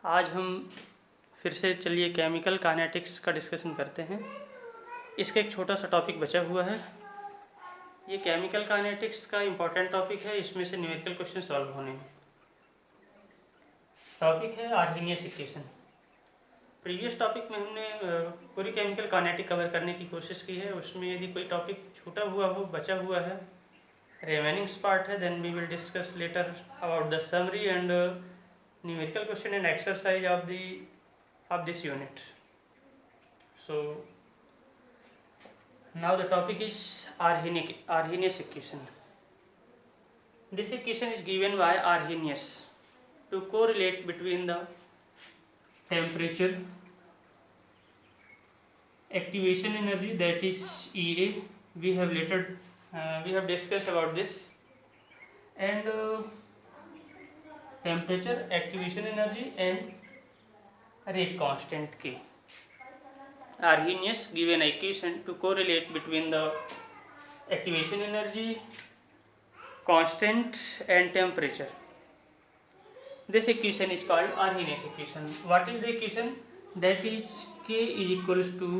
आज हम फिर से चलिए केमिकल काइनेटिक्स का डिस्कशन करते हैं। इसका एक छोटा सा टॉपिक बचा हुआ है। ये केमिकल काइनेटिक्स का इम्पोर्टेंट टॉपिक है, इसमें से न्यूमेरिकल क्वेश्चन सॉल्व होने हैं। टॉपिक है आर्हेनियस इक्वेशन। प्रीवियस टॉपिक में हमने पूरी केमिकल काइनेटिक कवर करने की कोशिश की है। उसमें यदि कोई टॉपिक छूटा हुआ हो, बचा हुआ है, रिमेनिंग पार्ट है, then we will discuss later about the summary and numerical question and exercise of this unit. So now the topic is Arrhenius equation. This equation is given by Arrhenius to correlate between the temperature, activation energy, that is EA. We have discussed about this, and temperature, activation energy and rate constant K. Arrhenius given an equation to correlate between the activation energy, constant and temperature. This equation is called Arrhenius equation. What is the equation? That is K is equals to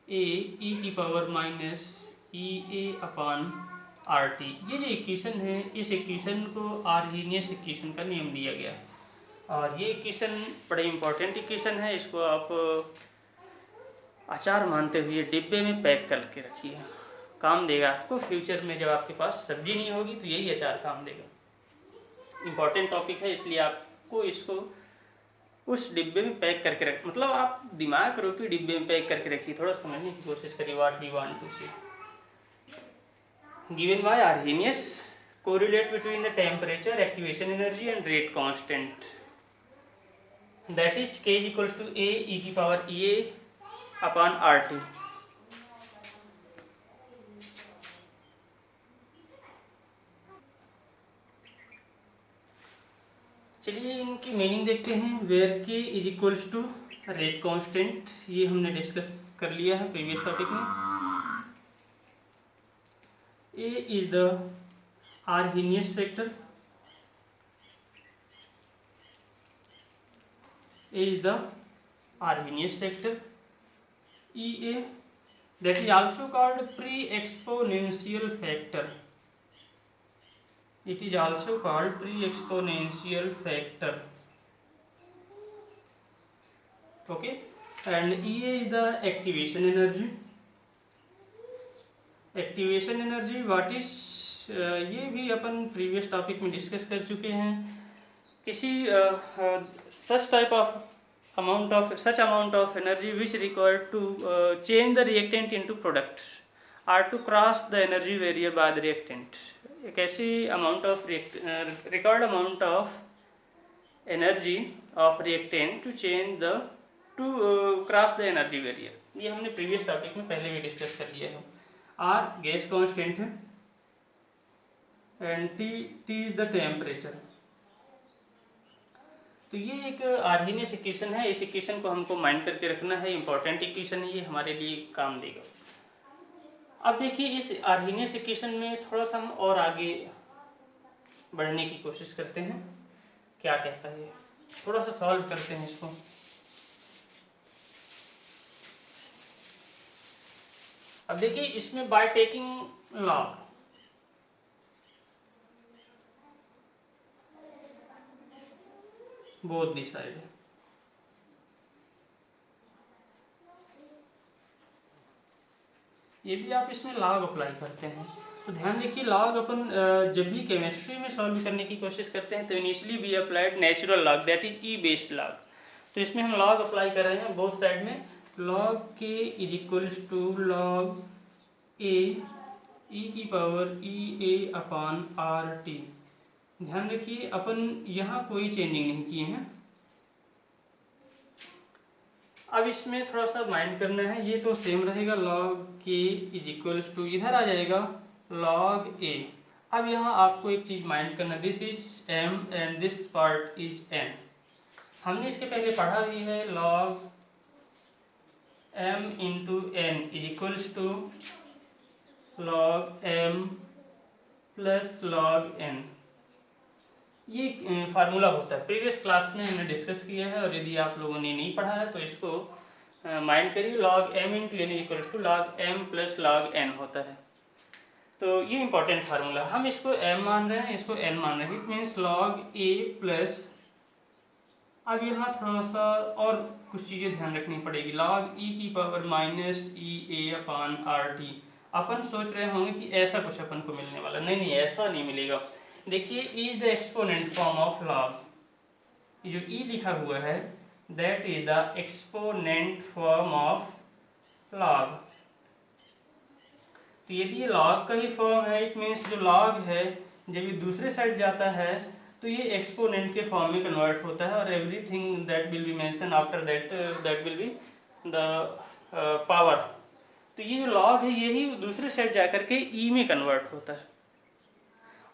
A e की power minus EA upon RT. ये जो equation है, इस equation को Arrhenius equation का name दिया गया है। और ये इक्वेशन बड़े इम्पोर्टेंट इक्वेशन है। इसको आप अचार मानते हुए डिब्बे में पैक करके रखिए, काम देगा आपको फ्यूचर में। जब आपके पास सब्जी नहीं होगी तो यही अचार काम देगा। इम्पोर्टेंट टॉपिक है, इसलिए आपको इसको उस डिब्बे में पैक करके रख, मतलब आप दिमाग रूपी डिब्बे में पैक करके रखिए। थोड़ा समझने की कोशिश करिए what we want to see. Given by Arrhenius, correlate between the temperature, activation energy and rate constant, that is K is equals to A e की पावर EA अपॉन RT। चलिए इनकी मीनिंग देखते हैं। Where K is equals to rate constant, ये हमने discuss कर लिया है प्रीवियस टॉपिक में। A is the Arrhenius factor, A is the Arrhenius factor. EA, that is also called pre-exponential factor. It is also called pre-exponential factor. Okay, and EA is the activation energy. Activation energy what is, ये भी अपन previous topic में discuss कर चुके हैं। किसी such amount of energy which required to change the reactant into product or to cross the energy barrier by the reactant। एक ऐसी required amount of energy of reactant to change the cross the energy barrier। ये हमने previous topic में पहले भी discuss कर लिया है। R गैस कांस्टेंट है and T is the temperature. तो ये एक आर्हेनियस इक्वेशन है। इस इक्वेशन को हमको माइंड करके रखना है, इंपॉर्टेंट इक्वेशन है, ये हमारे लिए काम देगा। अब देखिए इस आर्हेनियस इक्वेशन में थोड़ा सा हम और आगे बढ़ने की कोशिश करते हैं। क्या कहता है, थोड़ा सा सॉल्व करते हैं इसको। अब देखिए इसमें by taking log, both the side, ये भी आप इसमें लॉग अप्लाई करते हैं। तो ध्यान देखिए लॉग अपन जब भी केमिस्ट्री में सॉल्व करने की कोशिश करते हैं तो initially we applied natural log, that is e based log. तो इसमें हम लॉग अप्लाई कर रहे हैं बोथ साइड में। Log K is equals to log A e की पावर EA अपॉन RT। ध्यान रखिए अपन यहाँ कोई चेंजिंग नहीं किए हैं। अब इसमें थोड़ा सा माइंड करना है, ये तो सेम रहेगा, log K is equals to इधर आ जाएगा log A। अब यहाँ आपको एक चीज़ माइंड करना, this is M and this part is N। हमने इसके पहले पढ़ा भी है, log M into N is equals to log M plus log N। ये फार्मूला होता है, प्रीवियस क्लास में हमने डिस्कस किया है, और यदि आप लोगों ने नहीं पढ़ा है तो इसको माइंड करिए। Log M into N equals to log M plus log N होता है। तो ये इंपॉर्टेंट फार्मूला, हम इसको m मान रहे हैं, इसको n मान रहे हैं, it means log a plus, अब यहाँ थोड़ा सा और कुछ चीज़ें ध्यान रखनी पड़ेगी, लॉग e की पावर माइनस ई ए अपान आर टी। अपन सोच रहे होंगे कि ऐसा कुछ अपन को मिलने वाला, नहीं नहीं ऐसा नहीं मिलेगा। देखिए e is the exponent form of log, ये जो e लिखा हुआ है that is the exponent form of log. तो यदि ये लॉग का ही फॉर्म है, इट मीन्स जो लॉग है जब ये दूसरे साइड जाता है तो ये एक्सपोनेंट के फॉर्म में कन्वर्ट होता है, और everything that will be mention after that will be the power. तो ये जो लॉग है यही दूसरे साइड जाकर के ई में कन्वर्ट होता है,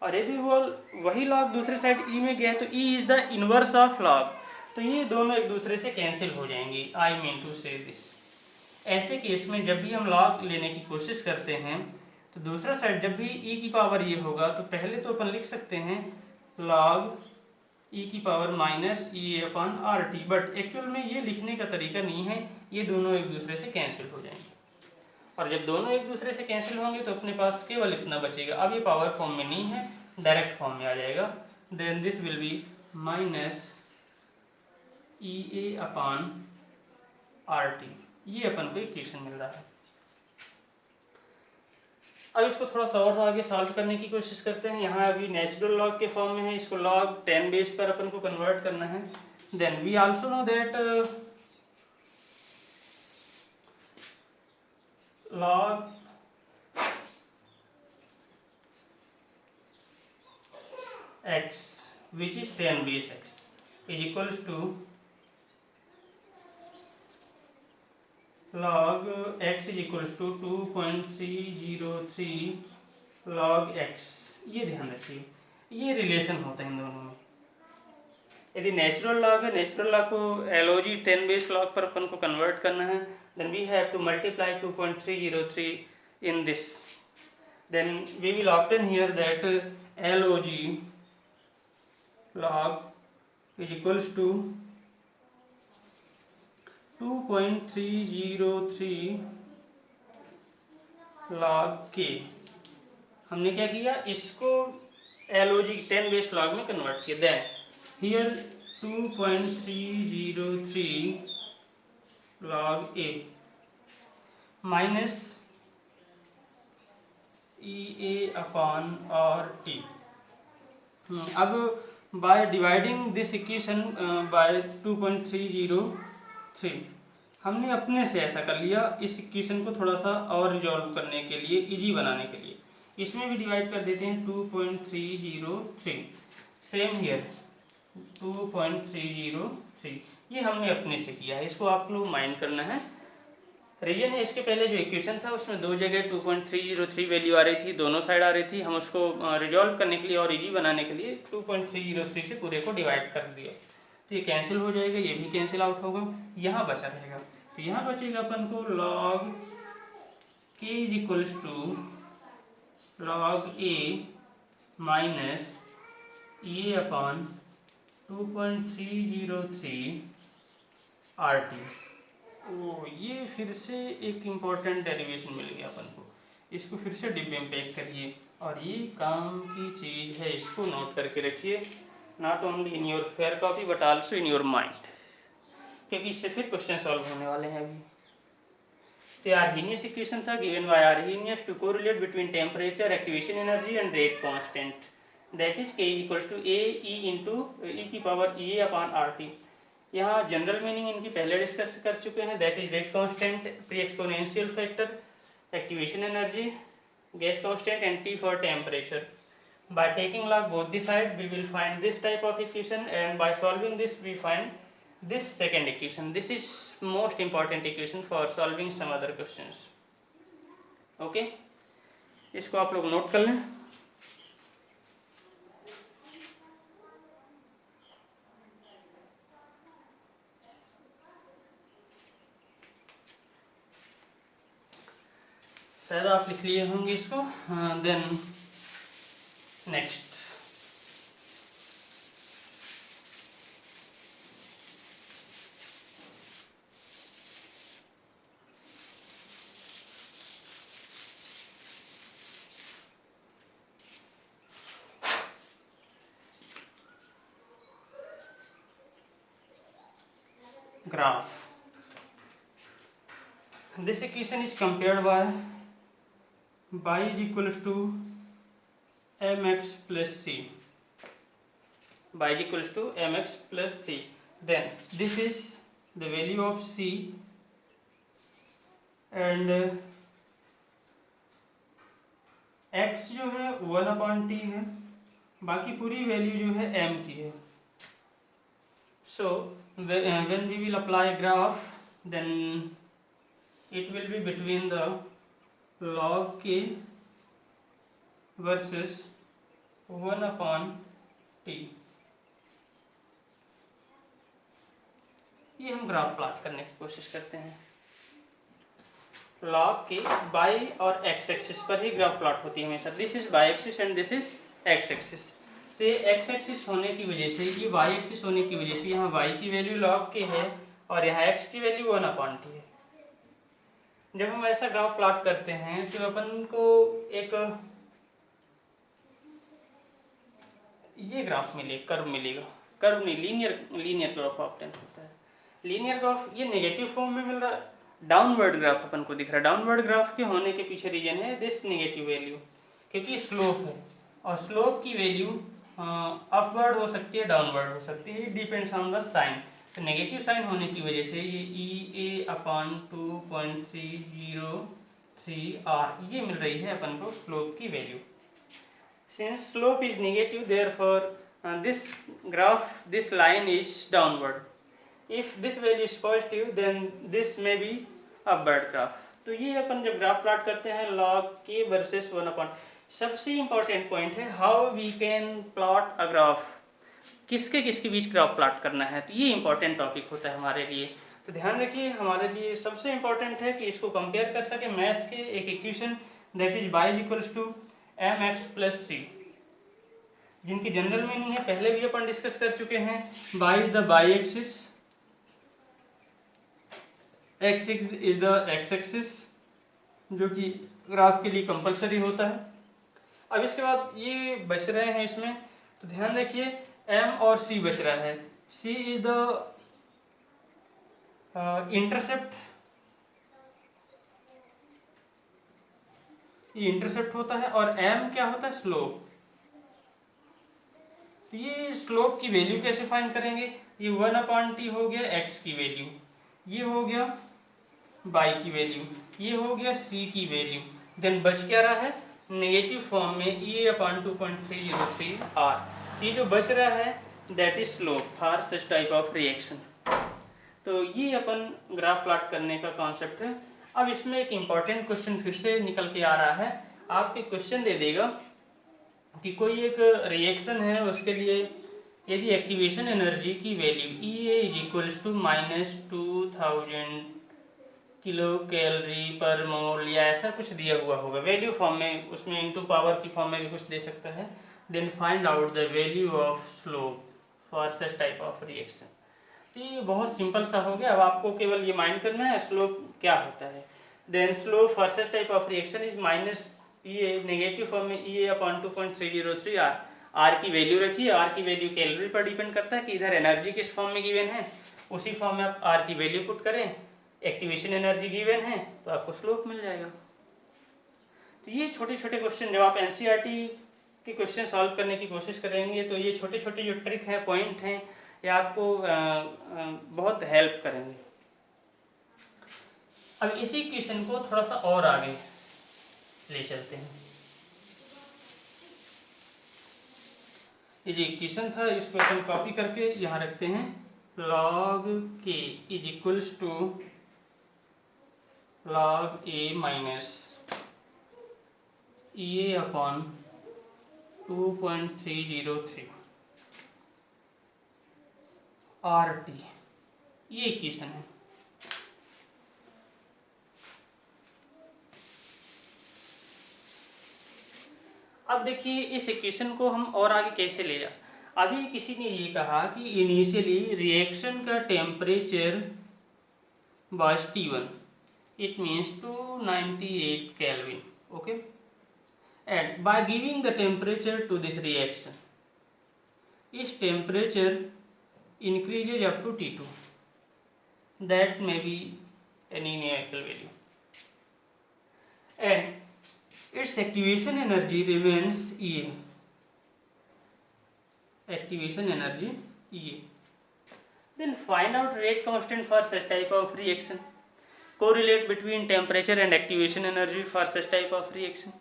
और यदि वो वही लॉग दूसरे साइड ई में गया तो E is the inverse of log, तो ये दोनों एक दूसरे से कैंसिल हो जाएंगी। आई मीन टू से दिस, ऐसे केस में जब भी हम लॉग लेने की कोशिश करते हैं तो दूसरा साइड जब भी e की पावर ये होगा तो पहले तो अपन लिख सकते हैं log e की power minus E A upon R T, but actual में ये लिखने का तरीका नहीं है, ये दोनों एक दूसरे से कैंसिल हो जाएंगे, और जब दोनों एक दूसरे से कैंसिल होंगे तो अपने पास केवल इतना बचेगा। अब ये पावर फॉर्म में नहीं है, डायरेक्ट फॉर्म में आ जाएगा, then this will be minus E A upon R T, ये अपन को इक्वेशन मिल रहा है। अब इसको थोड़ा सा और आगे सॉल्व करने की कोशिश करते हैं। यहाँ अभी नेचुरल लॉग के फॉर्म में है, इसको लॉग 10 बेस पर अपन को कन्वर्ट करना है। Then we also know that log x which is 10 base x is equals to log x is equals to 2.303 log x। ये ध्यान रखिए, ये रिलेशन होता है इन दोनों में। यदि नेचुरल लॉग है, नेचुरल लॉग को एलओजी 10 बेस लॉग पर अपन को कन्वर्ट करना है, then we have to multiply 2.303 in this, then we will obtain here that L O G log is equals to 2.303 log k। हमने क्या किया, इसको एलओजी 10 बेस लॉग में कन्वर्ट किया। Then here 2.303 log a minus E A upon R T. अब by dividing this equation by 2.303 हमने अपने से ऐसा कर लिया, इस इक्वेशन को थोड़ा सा और रिजॉल्व करने के लिए, इजी बनाने के लिए इसमें भी डिवाइड कर देते हैं 2.303। सेम हियर 2.303, ये हमने अपने से किया है, इसको आप लोग माइंड करना है। रीजन है, इसके पहले जो इक्वेशन था उसमें दो जगह 2.303 वैल्यू आ रही थी, दोनों साइड आ रही थी। हम उसको रिजॉल्व करने के लिए और इजी बनाने के लिए 2.303 से पूरे को डिवाइड कर दिया, तो ये कैंसिल हो जाएगा, ये भी कैंसिल आउट होगा, यहाँ बचा रहेगा। तो यहाँ बचेगा अपन को log k is equals to log a minus A upon 2.303 R T. ओ, ये फिर से एक इम्पॉर्टेंट डेरिवेशन मिल गया अपन को, इसको फिर से डिब्बे में पैक करिए, और ये काम की चीज़ है, इसको नोट करके रखिए, not only in your fair copy but also in your mind, क्योंकि इससे फिर क्वेश्चन सॉल्व होने वाले हैं अभी। तो आर्हीनियस इक्वेशन था, given by Arrhenius to correlate between temperature, activation energy and rate constant, that is K is equals to A E into E की power E upon R T. यहाँ general meaning इनकी पहले discuss कर चुके हैं, that is rate constant, pre exponential factor, activation energy, gas constant and T for temperature. By taking log both the side we will find this type of equation, and by solving this we find this second equation. This is most important equation for solving some other questions. Okay, इसको आप लोग note कर लें। शायद आप लिख लिए होंगे इसको। Then next graph. This equation is compared by y is equals to mx plus c. Y is equals to mx plus c. Then this is the value of c and x जो है 1/t है, बाकी पूरी value जो है m की है. So when we will apply graph, then it will be between the log k versus 1/t. ये हम ग्राफ प्लॉट करने की कोशिश करते हैं. लॉग के बाई और एक्स एक्सिस पर ही ग्राफ प्लॉट होती है हमेशा. This is by axis and this is x axis. तो ये एक्स एक्सिस होने की वजह से, ये वाई एक्सिस होने की वजह से यहाँ वाई की वैल्यू लॉग के है और यहाँ एक्स की वैल्यू 1/t है. जब हम ऐसा ग्राफ प्लॉट करते हैं तो अपन को एक ये ग्राफ मिलेगा, कर्व मिलेगा. कर्व नहीं, लीनियर ग्राफ ऑप्टेन होता है. लीनियर ग्राफ ये नेगेटिव फॉर्म में मिल रहा है. डाउनवर्ड ग्राफ अपन को दिख रहा है. डाउनवर्ड ग्राफ के होने के पीछे रीजन है दिस नेगेटिव वैल्यू, क्योंकि स्लोप है और स्लोप की वैल्यू अपवर्ड हो सकती है, डाउनवर्ड हो सकती है. Depends on the sign. तो नेगेटिव साइन होने की वजह से ये EA/2.303R ये मिल रही है अपन को स्लोप की value. Since slope is negative, therefore this graph, this line is downward. If this value is positive, then this may be upward graph. तो ये अपन जब ग्राफ प्लॉट करते हैं log k versus 1/. सबसे इम्पोर्टेंट पॉइंट है how we can plot a graph. किसके बीच graph plot करना है, तो ये इंपॉर्टेंट टॉपिक होता है हमारे लिए. तो ध्यान रखिए, हमारे लिए सबसे इम्पोर्टेंट है कि इसको कंपेयर कर सके मैथ के एक equation that is y equals to mx plus c, जिनकी जनरल मीनिंग है पहले भी अपन डिस्कस कर चुके हैं. y is the y axis, x is the x axis, जो कि ग्राफ के लिए कंपलसरी होता है. अब इसके बाद ये बच रहे हैं इसमें, तो ध्यान रखिए m और c बच रहा है. c इज द इंटरसेप्ट, ये इंटरसेप्ट होता है, और m क्या होता है, स्लोप. तो ये स्लोप की वैल्यू कैसे फाइंड करेंगे, ये 1/t हो गया x की वैल्यू, ये हो गया y की वैल्यू, ये हो गया c की वैल्यू. देन बच क्या रहा है नेगेटिव फॉर्म में EA/2.303R. ये जो बच रहा है that is slope for such type of reaction. तो ये अपन ग्राफ प्लॉट करने का कॉन्सेप्ट है. अब इसमें एक इम्पॉर्टेंट क्वेश्चन फिर से निकल के आ रहा है. आपके क्वेश्चन दे देगा कि कोई एक रिएक्शन है, उसके लिए यदि एक्टिवेशन एनर्जी की value EA is equals to -2000 kilo calorie per mole या ऐसा कुछ दिया हुआ होगा वैल्यू फॉर्म में, उसमें इनटू पावर की फॉर्म में भी कुछ दे सकता है. Then find out the value of slope for such type of reaction. तो ये बहुत सिंपल सा हो गया. अब आपको केवल ये माइंड करना है स्लोप क्या होता है. Then slope for such type of reaction is -EA, negative form में EA/2.303R. R की वैल्यू रखिए, R की वैल्यू कैलोरी पर डिपेंड करता है कि इधर एनर्जी किस फॉर्म में गिवन है, उसी फॉर्म में आप R की वैल्यू पुट करें. एक्टिवेशन एनर्जी गिवन है तो आपको स्लोप मिल जाएगा. तो ये छोटे छोटे क्वेश्चन जब आप NCERT के क्वेश्चन सॉल्व करने की कोशिश करेंगे तो ये छोटे छोटे जो ट्रिक हैं, पॉइंट हैं, ये आपको बहुत हेल्प करेंगे. अब इसी क्वेश्चन को थोड़ा सा और आगे ले चलते हैं. ये जो क्वेश्चन था इसको अपन कॉपी करके यहाँ रखते हैं. log k is equals to log a minus EA/2.303 RT. ये इक्वेशन है. अब देखिए इस इक्वेशन को हम और आगे कैसे ले जा. अभी किसी ने ये कहा कि इनिशियली रिएक्शन का temperature was T1, it means 298 Kelvin. Okay, and by giving the temperature to this reaction, its temperature increases up to T2. that may be any numerical value, and its activation energy remains EA. Activation energy EA. Then find out rate constant for such type of reaction. Correlate between temperature and activation energy for such type of reaction.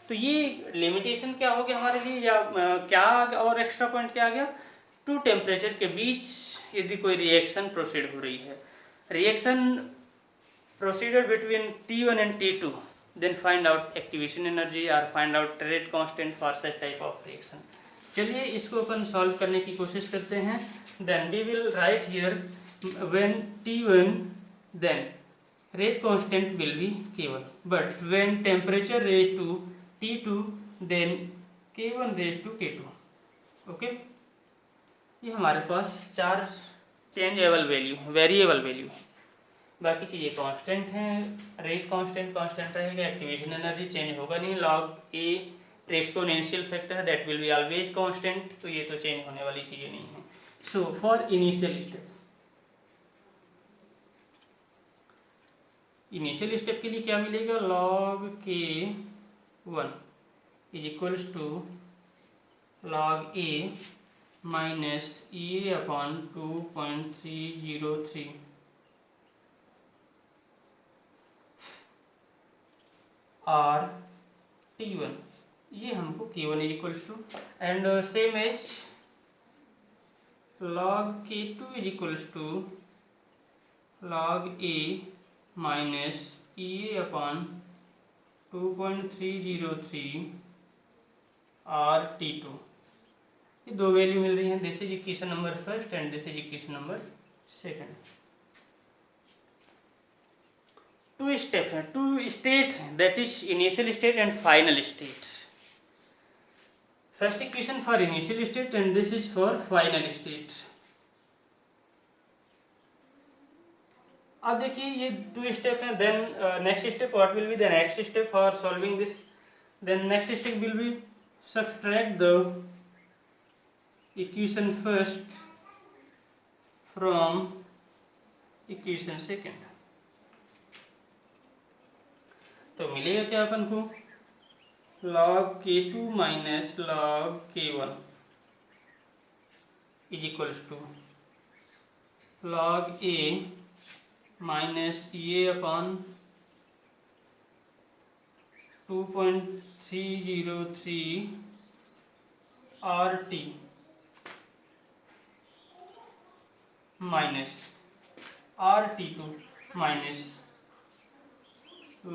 तो ये limitation क्या हो गया हमारे लिए, या क्या और एक्स्ट्रा पॉइंट क्या आ गया, टू टेम्परेचर के बीच यदि कोई रिएक्शन प्रोसीड हो रही है, reaction proceeded between T1 and T2, then find out activation energy और find out rate constant for such type of reaction. चलिए इसको अपन सॉल्व करने की कोशिश करते हैं. Then we will write here when T1 then rate constant will be K1, but when temperature raised to T2 then K1 raised to K2. Okay, ये हमारे पास 4 चेंजेबल वैल्यू, वेरिएबल वैल्यू, बाकी चीज़ें कांस्टेंट हैं. रेट कांस्टेंट रहेगा, activation energy change होगा नहीं, log ए exponential factor है that will be always constant, तो ये तो चेंज होने वाली चीज़ें नहीं है. सो फॉर इनिशियल स्टेप के लिए क्या मिलेगा, log K1 is equals to log A minus EA upon 2.303 और T1, ये हमको K1 is equals to, and same as log K2 is equals to log A minus EA upon 2.303 और T2. ये दो वैल्यू मिल रही हैं. This is equation number first and this is equation number second. Two step है, two state है, that is initial state and final state. First equation for initial state and this is for final state. अब देखिए ये 2 step हैं. Then next step, what will be the next step for solving this, then next step will be subtract the equation first from equation second. तो मिलेगा क्या अपन को, log K2 minus log K1 is equals to log A minus EA upon 2.303 RT minus RT2 minus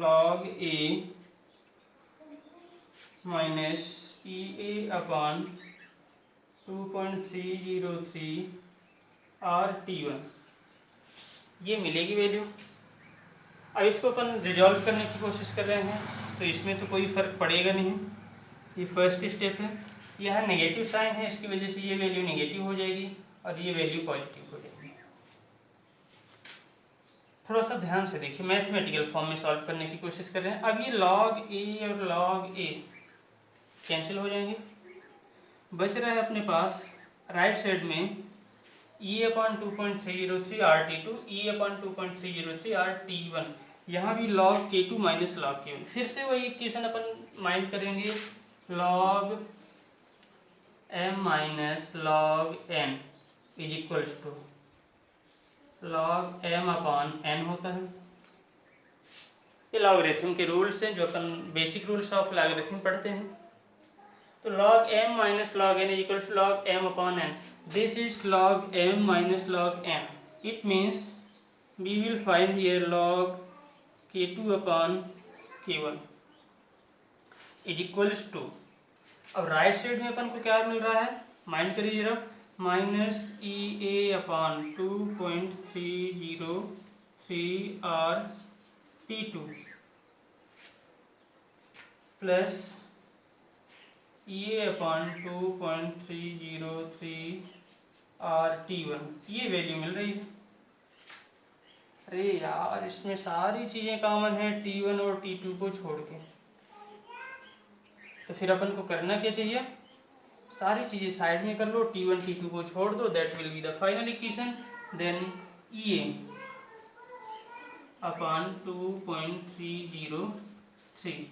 log A minus EA upon 2.303 RT1. ये मिलेगी value. अब इसको अपन resolve करने की कोशिश कर रहे हैं, तो इसमें तो कोई फ़र्क पड़ेगा नहीं. ये फर्स्ट स्टेप है, यहाँ नेगेटिव साइन है, इसकी वजह से ये वैल्यू नेगेटिव हो जाएगी और ये वैल्यू पॉजिटिव हो जाएगी. थोड़ा सा ध्यान से देखिए, मैथमेटिकल फॉर्म में सॉल्व करने की कोशिश कर रहे हैं. अब ये log A और log A कैंसिल हो जाएंगे. बच रहा है अपने पास राइट साइड में E upon 2.303 RT2, E upon 2.303 RT1. यहाँ भी log K2 minus log K1. फिर से वही इक्वेशन अपन माइंड करेंगे, log M minus log N is equals to log M upon N होता है. ये लॉगरिथम के रूल्स हैं जो अपन बेसिक रूल्स ऑफ लॉगरिथम पढ़ते हैं. तो log M minus log N is equals to log M upon N. This is log M minus log N. It means we will find here log K2 upon K1 is equals to, अब right side में अपन को क्या मिल रहा है, mind करिए जरा, minus EA upon 2.303 और T2 plus EA upon 2.303 और T1. ये वैल्यू मिल रही है. अरे यार इसमें सारी चीज़ें कॉमन हैं T1 और T2 को छोड़ के. तो फिर अपन को करना क्या चाहिए, सारी चीज़ें साइड में कर लो, T1 T2 को छोड़ दो, that will be the final equation. Then E A upon 2.303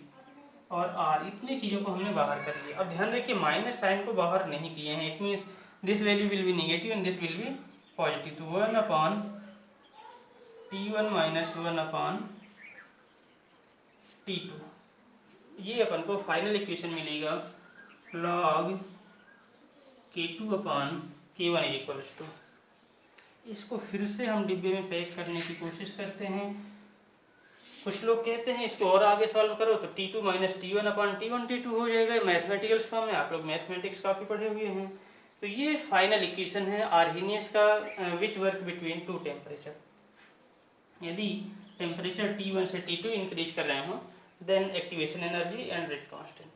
और आर, इतनी चीज़ों को हमने बाहर कर लिया। अब ध्यान रखिए माइनस साइन को बाहर नहीं किए हैं, it means this value will be negative and this will B positive. तो 1 upon T1 minus 1 upon T2, ये अपन को फाइनल इक्वेशन मिलेगा log K2 upon K1 is equals to. इसको फिर से हम डिब्बे में पैक करने की कोशिश करते हैं। कुछ लोग कहते हैं इसको और आगे सॉल्व करो तो T2 minus T1 upon T1 T2 हो जाएगा। मैथमेटिकल्स फॉर्म में, आप लोग मैथमेटिक्स काफ़ी पढ़े हुए हैं। तो ये फाइनल इक्वेशन है आर्हेनियस का which work between two temperature. यदि टेम्परेचर T1 से T2 इंक्रीज कर रहे हो then activation energy and rate constant.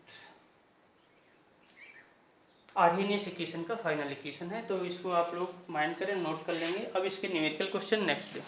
Arrhenius equation का फाइनल इक्वेशन है, तो इसको आप लोग माइंड करें, नोट कर लेंगे। अब इसके न्यूमेरिकल क्वेश्चन नेक्स्ट डे।